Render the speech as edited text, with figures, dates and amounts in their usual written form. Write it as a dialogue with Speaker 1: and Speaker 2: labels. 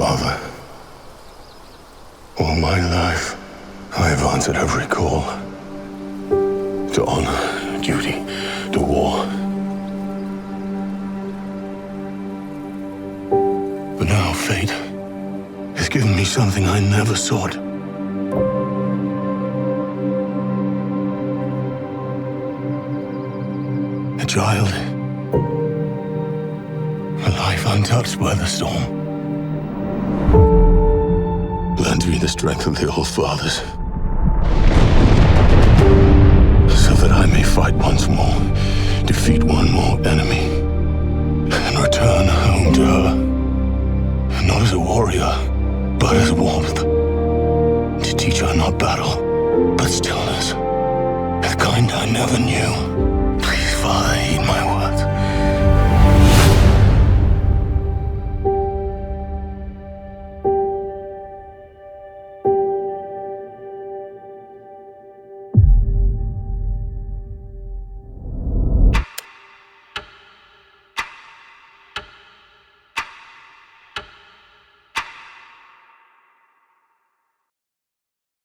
Speaker 1: Father, all my life, I have answered every call. To honor, duty, to war. But now fate has given me something I never sought. A child. A life untouched by the storm. Lend me the strength of the old fathers, so that I may fight once more, defeat one more enemy, and return home to her, not as a warrior, but as warmth, to teach her not battle, but stillness, the kind I never knew.